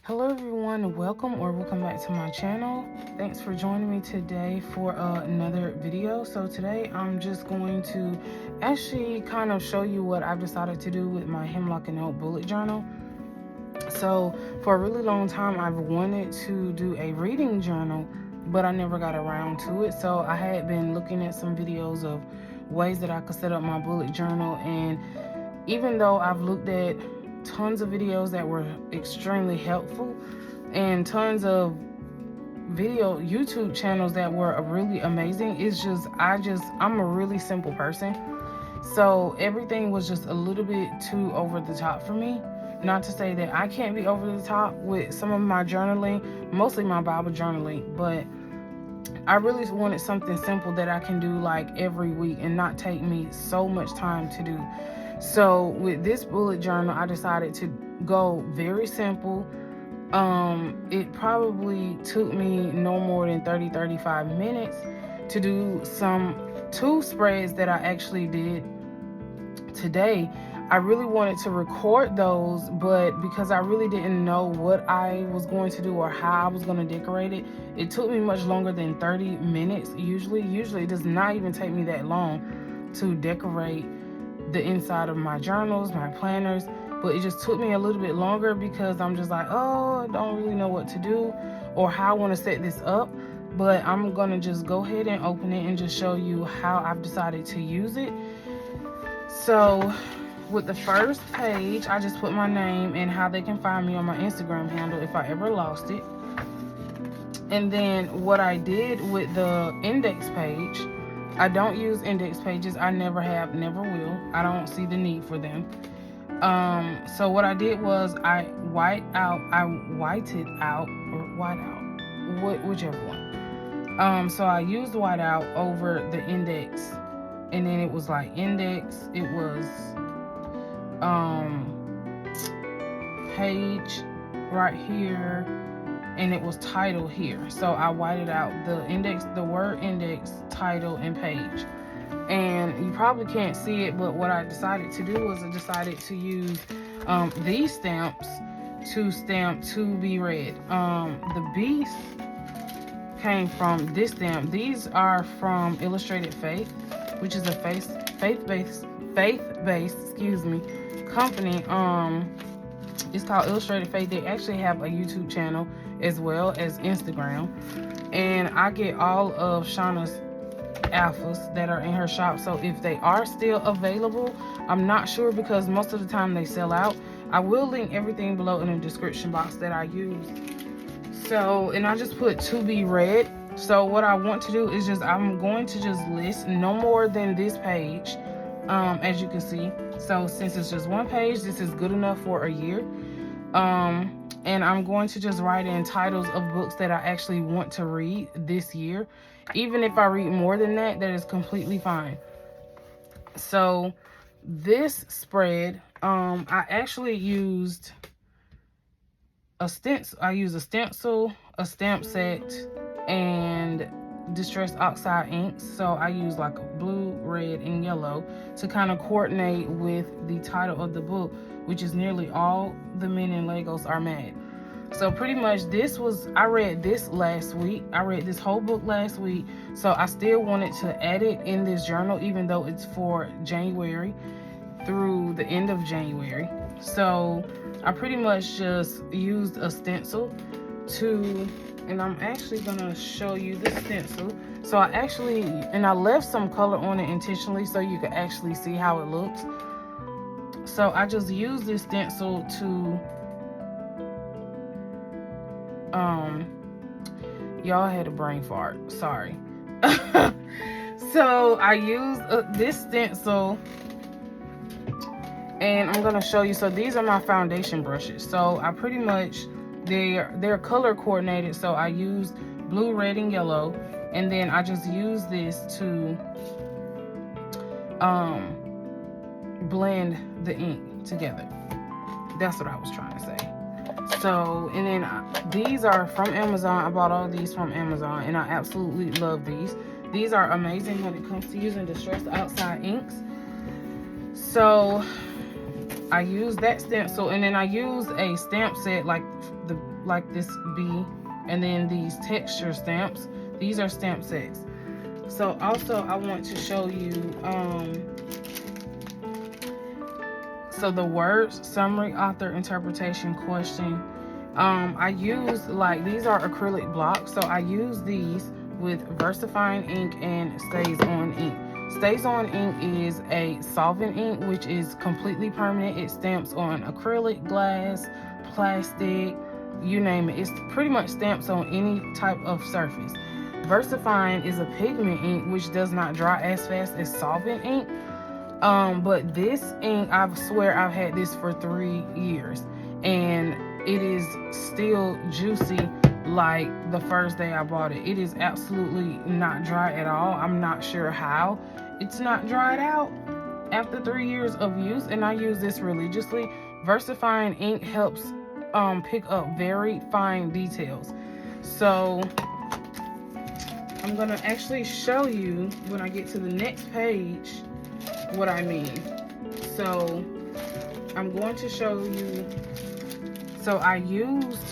Hello everyone, welcome back to my channel. Thanks for joining me today for another video. So today I'm just going to actually kind of show you what I've decided to do with my Hemlock and Oak bullet journal. So for a really long time I've wanted to do a reading journal, but I never got around to it. So I had been looking at some videos of ways that I could set up my bullet journal, and even though I've looked at tons of videos that were extremely helpful and tons of YouTube channels that were really amazing, I'm a really simple person, so everything was just a little bit too over the top for me. Not to say that I can't be over the top with some of my journaling, mostly my Bible journaling, but I really wanted something simple that I can do like every week and not take me so much time to do. So with this bullet journal, I decided to go very simple. It probably took me no more than 30-35 minutes to do two spreads that I actually did today. I really wanted to record those, but because I really didn't know what I was going to do or how I was going to decorate it, it took me much longer than 30 minutes. Usually it does not even take me that long to decorate the inside of my journals, my planners, but it just took me a little bit longer because I'm just like, oh, I don't really know what to do or how I want to set this up. But I'm going to just go ahead and open it and just show you how I've decided to use it. So with the first page, I just put my name and how they can find me on my Instagram handle if I ever lost it. And then what I did with the index page, I don't use index pages. I never have, never will. I don't see the need for them. So what I did was I whited out, whichever one. So I used whiteout over the index, and then it was like index, it was page right here, and it was title here. So I whited out the index, the word index, title, and page. And you probably can't see it, but what I decided to do was I decided to use these stamps to stamp to be read. The beast came from this stamp. These are from Illustrated Faith, which is a faith-based company. It's called Illustrated Faith. They actually have a YouTube channel as well as Instagram, and I get all of Shauna's alphas that are in her shop. So if they are still available, I'm not sure because most of the time they sell out. I will link everything below in the description box that I use. So, and I just put to be read. So what I want to do is I'm going to just list no more than this page, as you can see. So since it's just one page, this is good enough for a year. And I'm going to just write in titles of books that I actually want to read this year. Even if I read more than that, that is completely fine. So this spread, I actually used a stencil. I used a stencil, a stamp set, and distressed oxide inks. So I used like a blue, red, and yellow to kind of coordinate with the title of the book, which is Nearly All the Men in Legos Are Mad. So pretty much I read this last week. I read this whole book last week. So I still wanted to add it in this journal, even though it's for January through the end of January. So I pretty much just used a stencil and I'm actually gonna show you the stencil. So I left some color on it intentionally so you can actually see how it looks. So I just used this stencil to, y'all had a brain fart, sorry. So I used this stencil, and I'm gonna show you. So these are my foundation brushes. So I pretty much, they're color coordinated. So I used blue, red, and yellow, and then I just used this to blend the ink together. That's what I was trying to say. So, and then these are from Amazon. I bought all these from Amazon, and I absolutely love these. These are amazing when it comes to using distressed outside inks. So I use that stencil, and then I use a stamp set like this bee, and then these texture stamps. These are stamp sets. So also I want to show you so the words, summary, author, interpretation, question. I use, like, these are acrylic blocks, so I use these with VersaFine ink and Stays On ink. Stays On ink is a solvent ink, which is completely permanent. It stamps on acrylic, glass, plastic, you name it. It's pretty much stamps on any type of surface. VersaFine is a pigment ink, which does not dry as fast as solvent ink. But this ink, I swear I've had this for 3 years, and it is still juicy like the first day I bought it. It is absolutely not dry at all. I'm not sure how it's not dried out after 3 years of use, and I use this religiously. VersaFine ink helps pick up very fine details. So I'm gonna actually show you when I get to the next page what I mean. So I'm going to show you. So I used,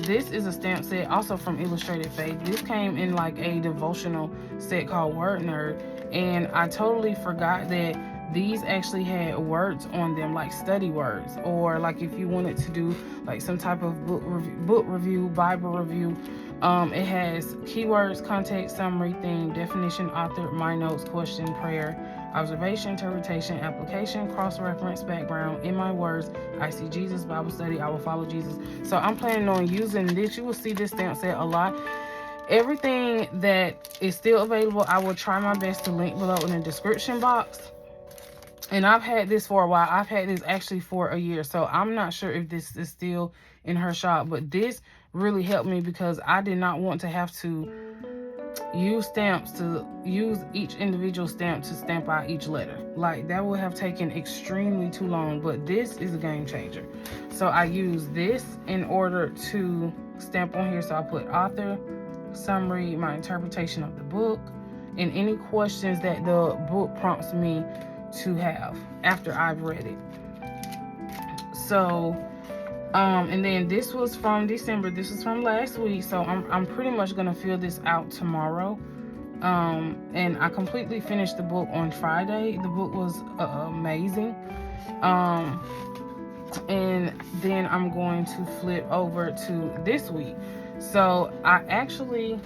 this is a stamp set also from Illustrated Faith. This came in like a devotional set called Word Nerd, and I totally forgot that these actually had words on them, like study words, or like if you wanted to do like some type of book review, Bible review. It has keywords, context, summary, theme, definition, author, my notes, question, prayer, observation, interpretation, application, cross-reference, background, in my words, I see Jesus, Bible study, I will follow Jesus. So I'm planning on using this. You will see this stamp set a lot. Everything that is still available, I will try my best to link below in the description box. And I've had this for a while. I've had this actually for a year. So I'm not sure if this is still in her shop. But this really helped me because I did not want to have to use each individual stamp to stamp out each letter. Like, that would have taken extremely too long. But this is a game changer. So I use this in order to stamp on here. So I put author, summary, my interpretation of the book, and any questions that the book prompts me to have after I've read it. So and then this was from December. This was from last week. So I'm pretty much gonna fill this out tomorrow. And I completely finished the book on Friday. The book was amazing. And then I'm going to flip over to this week. So I actually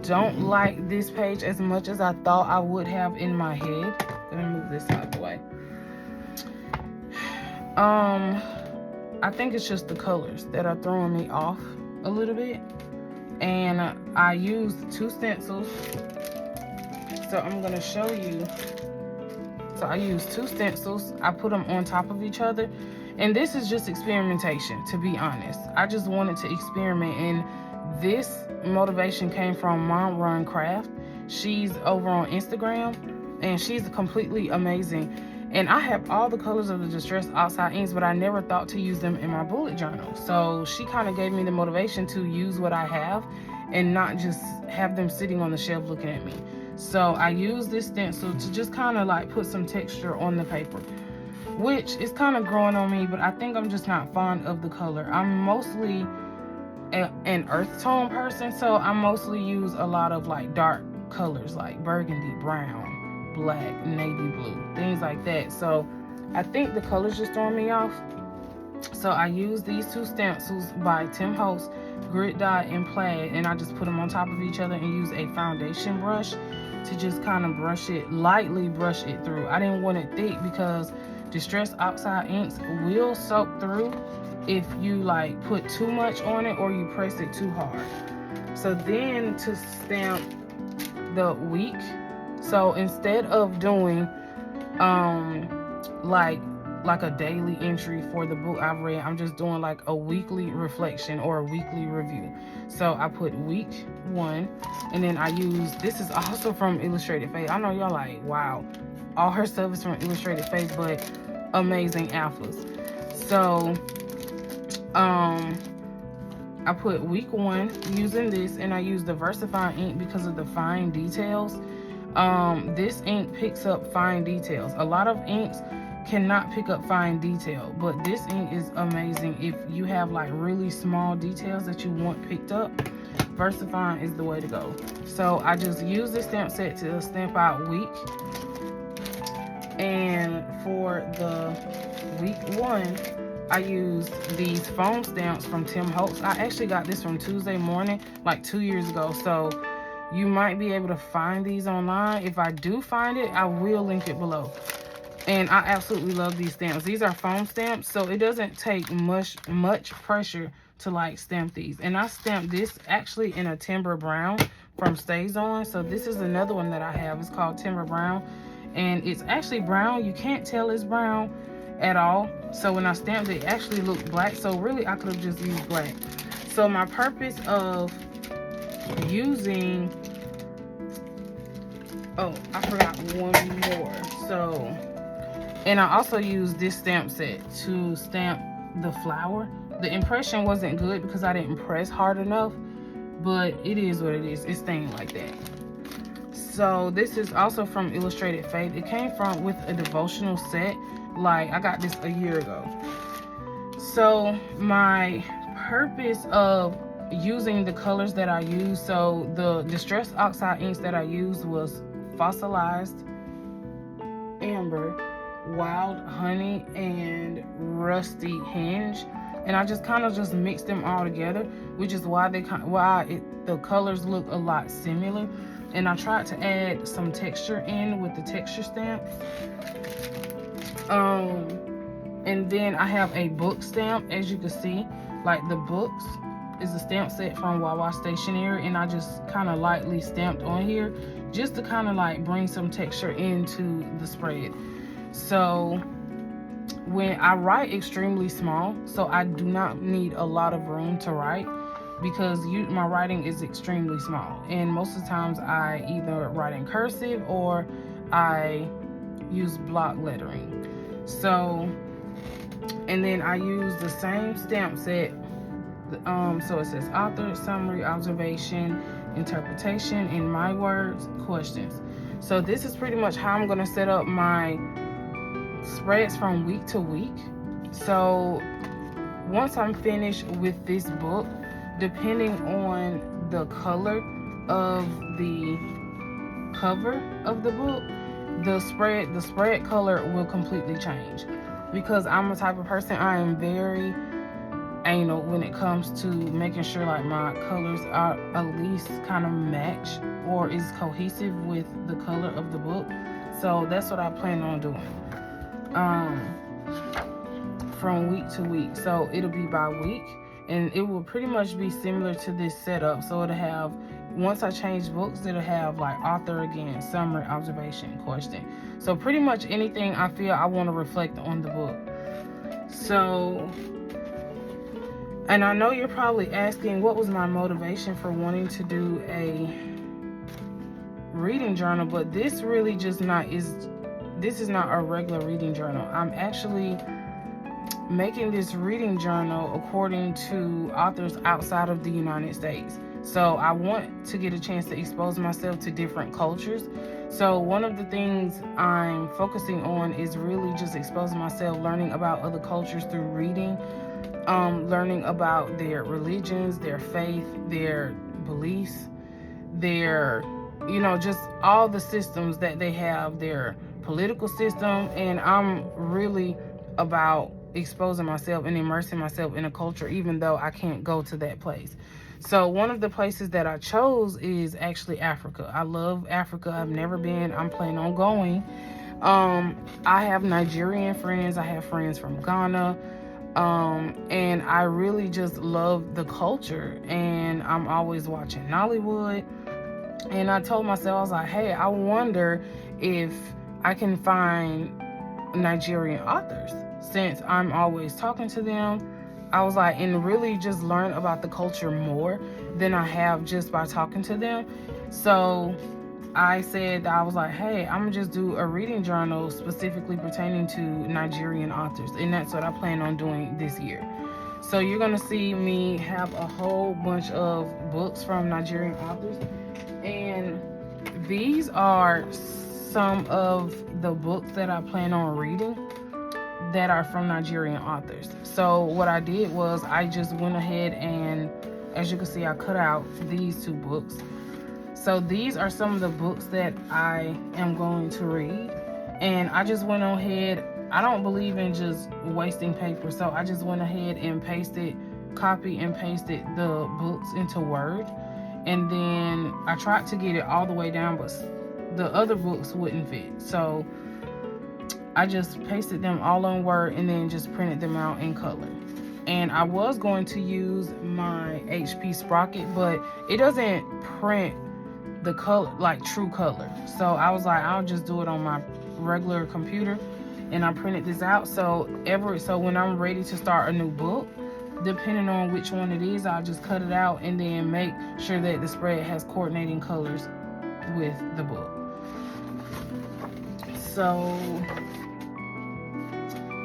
don't like this page as much as I thought I would have in my head. Let me move this out of the way. I think it's just the colors that are throwing me off a little bit. And I used 2 stencils. So I'm gonna show you. So I used 2 stencils. I put them on top of each other. And this is just experimentation, to be honest. I just wanted to experiment, and this motivation came from Mom Run Craft. She's over on Instagram, and she's completely amazing. And I have all the colors of the Distress Oxide inks, but I never thought to use them in my bullet journal. So she kind of gave me the motivation to use what I have and not just have them sitting on the shelf looking at me. So I use this stencil to just kind of like put some texture on the paper, which is kind of growing on me, but I think I'm just not fond of the color. I'm mostly an earth tone person, so I mostly use a lot of like dark colors like burgundy, brown, black, navy blue, things like that. So I think the colors just throwing me off. So I use these 2 stencils by Timholtz, Grit Dot and Plaid, and I just put them on top of each other and use a foundation brush to just kind of lightly brush it through. I didn't want it thick because Distress Oxide inks will soak through if you like put too much on it or you press it too hard. So then to stamp the week, so instead of doing like a daily entry for the book I've read, I'm just doing like a weekly reflection or a weekly review. So I put week 1, and then I use, this is also from Illustrated Faith. I know y'all like, wow, all her stuff is from Illustrated Faith, but amazing alphas. So I put week 1 using this, and I use the VersaFine ink because of the fine details. This ink picks up fine details. A lot of inks cannot pick up fine detail, but this ink is amazing if you have like really small details that you want picked up. VersaFine is the way to go. So I just use this stamp set to stamp out week. And for the week 1, I used these foam stamps from Timholtz. I actually got this from Tuesday Morning like 2 years ago. So you might be able to find these online. If I do find it, I will link it below. And I absolutely love these stamps. These are foam stamps, so it doesn't take much pressure to like stamp these. And I stamped this actually in a Timber Brown from Stays On. So this is another one that I have. It's called Timber Brown, and it's actually brown. You can't tell it's brown at all. So when I stamped it, it actually looked black. So really I could have just used black. So my purpose of using, oh, I forgot one more. So, and I also used this stamp set to stamp the flower. The impression wasn't good because I didn't press hard enough, but it is what it is. It's staying like that. So this is also from Illustrated Faith. It came from with a devotional set. Like, I got this a year ago. So my purpose of using the colors that I use, so the distressed oxide inks that I used was Fossilized, Amber, Wild Honey, and Rusty Hinge. And I just kind of just mixed them all together, which is why the colors look a lot similar. And I tried to add some texture in with the texture stamps. And then I have a book stamp, as you can see. Like, the books is a stamp set from Wawa Stationery, and I just kind of lightly stamped on here just to kind of like bring some texture into the spread. So when I write extremely small, so I do not need a lot of room to write, because my writing is extremely small, and most of the times I either write in cursive or I use block lettering. So, and then I use the same stamp set. So it says author, summary, observation, interpretation, in my words, questions. So this is pretty much how I'm going to set up my spreads from week to week. So once I'm finished with this book, depending on the color of the cover of the book, the spread color will completely change. Because I'm a type of person, I am very anal when it comes to making sure like my colors are at least kind of match or is cohesive with the color of the book. So that's what I plan on doing from week to week. So it'll be by week, and it will pretty much be similar to this setup. So it'll have, once I change books, it'll have like author again, summary, observation, question. So pretty much anything I feel I want to reflect on the book. So, and I know you're probably asking, what was my motivation for wanting to do a reading journal? But this really just this is not a regular reading journal. I'm actually making this reading journal according to authors outside of the United States. So I want to get a chance to expose myself to different cultures. So one of the things I'm focusing on is really just exposing myself, learning about other cultures through reading, learning about their religions, their faith, their beliefs, their, just all the systems that they have, their political system. And I'm really about exposing myself and immersing myself in a culture, even though I can't go to that place. So one of the places that I chose is actually Africa. I love Africa. I've never been. I'm planning on going. I have Nigerian friends. I have friends from Ghana. And I really just love the culture. And I'm always watching Nollywood. And I told myself, I was like, hey, I wonder if I can find Nigerian authors, since I'm always talking to them. I was like, and really just learn about the culture more than I have just by talking to them. So I said, I was like, hey, I'm gonna just do a reading journal specifically pertaining to Nigerian authors, and that's what I plan on doing this year. So you're gonna see me have a whole bunch of books from Nigerian authors, and these are some of the books that I plan on reading. that are from Nigerian authors. So what I did was I just went ahead and, as you can see, I cut out these 2 books. So these are some of the books that I am going to read. And I just went ahead, I don't believe in just wasting paper. So I just went ahead and copy and pasted the books into Word. And then I tried to get it all the way down, but the other books wouldn't fit. So I just pasted them all on Word and then just printed them out in color. And I was going to use my HP Sprocket, but it doesn't print the color, like true color. So I was like, I'll just do it on my regular computer, and I printed this out. So when I'm ready to start a new book, depending on which one it is, I'll just cut it out and then make sure that the spread has coordinating colors with the book. So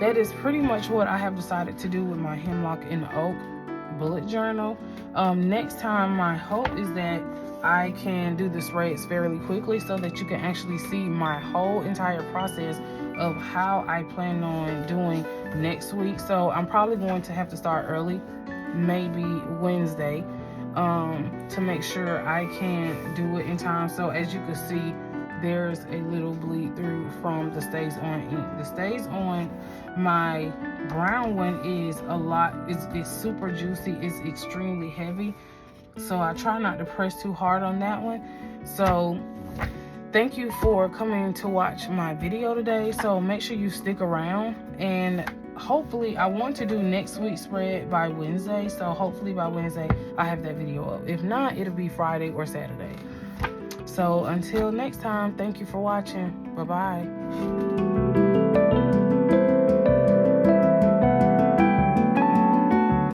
that is pretty much what I have decided to do with my Hemlock and Oak bullet journal. Next time, my hope is that I can do the spreads fairly quickly so that you can actually see my whole entire process of how I plan on doing next week. So I'm probably going to have to start early, maybe Wednesday, to make sure I can do it in time. So as you can see, there's a little bleed through from the Stays On ink. The Stays On, my brown one, is a lot, it's super juicy, it's extremely heavy. So I try not to press too hard on that one. So thank you for coming to watch my video today. So make sure you stick around, and hopefully I want to do next week's spread by Wednesday. So hopefully by Wednesday I have that video up. If not, it'll be Friday or Saturday. So until next time, thank you for watching. Bye-bye.